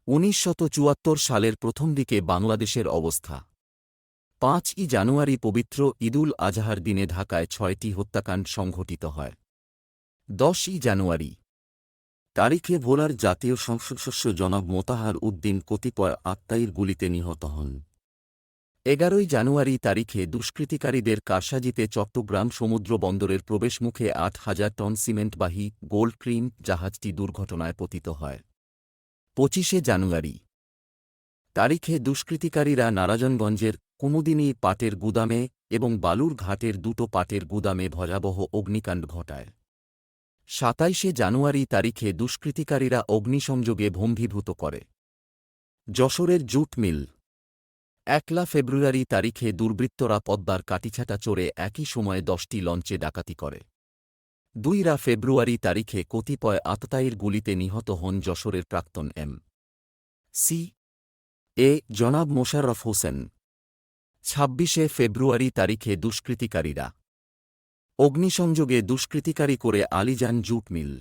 1974 সালের প্রথম দিকে বাংলাদেশের অবস্থা। 5ই জানুয়ারি পবিত্র ঈদুল আজহার দিনে ঢাকায় 6টি হত্যাকাণ্ড সংঘটিত হয়। 10ই জানুয়ারি তারিখে ভোলার জাতীয় সংসদ সদস্য জনাব মোতাহার উদ্দিন কতিপয় আত্মায়ীর গুলিতে নিহত হন। 11ই জানুয়ারি তারিখে দুষ্কৃতিকারীদের কারসাজিতে চট্টগ্রাম সমুদ্র বন্দরের প্রবেশমুখে 8,000 টন সিমেন্টবাহী গোল্ড ক্রিম জাহাজটি দুর্ঘটনায় পতিত হয়। 25শে জানুয়ারি তারিখে দুষ্কৃতিকারীরা নারায়ণগঞ্জের কুমুদিনী পাটের গুদামে এবং বালুর ঘাটের দুটো পাটের গুদামে ভয়াবহ অগ্নিকাণ্ড ঘটায়। 27শে জানুয়ারি তারিখে দুষ্কৃতিকারীরা অগ্নিসংযোগে ভম্ভীভূত করে যশোরের জুট মিল। 1লা ফেব্রুয়ারি তারিখে দুর্বৃত্তরা পদ্মার কাটিছাটা চড়ে একই সময়ে 10টি লঞ্চে ডাকাতি করে। 2রা ফেব্রুয়ারি তারিখে কতিপয় আততায়ীর গুলিতে নিহত হন যশোরের প্রাক্তন এম.সি. জনাব মোশাররফ হোসেন। 26শে ফেব্রুয়ারি তারিখে দুষ্কৃতিকারীরা অগ্নিসংযোগে দুষ্কৃতিকারী করে আলীজান জুট মিল।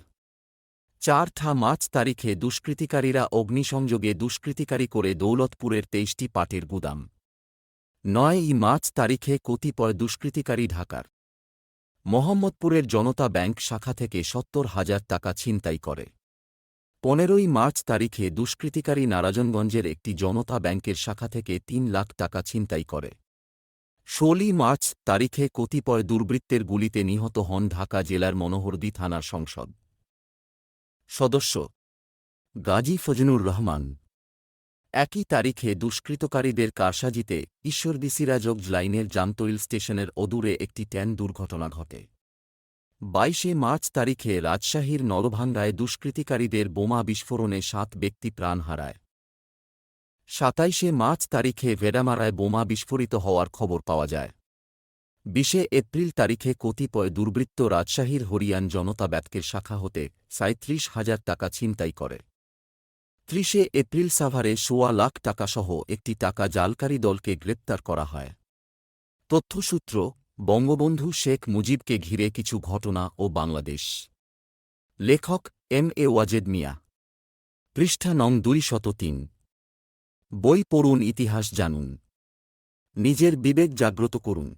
4ঠা মার্চ তারিখে দুষ্কৃতিকারীরা অগ্নিসংযোগে দুষ্কৃতিকারী করে দৌলতপুরের 23টি পাটের গুদাম। 9ই মার্চ তারিখে কতিপয় দুষ্কৃতিকারী ঢাকার মোহাম্মদপুরের জনতা ব্যাংক শাখা থেকে 70,000 টাকা ছিনতাই করে। 15ই মার্চ তারিখে দুষ্কৃতিকারী নারায়ণগঞ্জের একটি জনতা ব্যাংকের শাখা থেকে 3 লাখ টাকা ছিনতাই করে। 16ই মার্চ তারিখে কতিপয় দুর্বৃত্তের গুলিতে নিহত হন ঢাকা জেলার মনোহরদী থানার সংসদ সদস্য গাজী ফজলুর রহমান। একই তারিখে দুষ্কৃতকারীদের কারসাজিতে ঈশ্বরদী সিরাজগঞ্জ লাইনের জামতইল স্টেশনের অদূরে একটি ট্যান দুর্ঘটনা ঘটে। 22শে মার্চ তারিখে রাজশাহীর নলভাঙ্গায় দুষ্কৃতিকারীদের বোমা বিস্ফোরণে 7 ব্যক্তি প্রাণ হারায়। 27শে মার্চ তারিখে ভেড়ামারায় বোমা বিস্ফোরিত হওয়ার খবর পাওয়া যায়। 20শে এপ্রিল তারিখে কতিপয় দুর্বৃত্ত রাজশাহীর হরিয়ান জনতা ব্যাংকের শাখা হতে 37,000 টাকা ছিনতাই করে। 30শে এপ্রিল সাভারে 1.25 লাখ টাকাসহ একটি টাকা জালকারী দলকে গ্রেপ্তার করা হয়। তথ্যসূত্র বঙ্গবন্ধু শেখ মুজিবকে ঘিরে কিছু ঘটনা ও বাংলাদেশ। লেখক এম.এ. ওয়াজেদ মিয়া। পৃষ্ঠা নং 203। বই পড়ুন, ইতিহাস জানুন, নিজের বিবেক জাগ্রত করুন।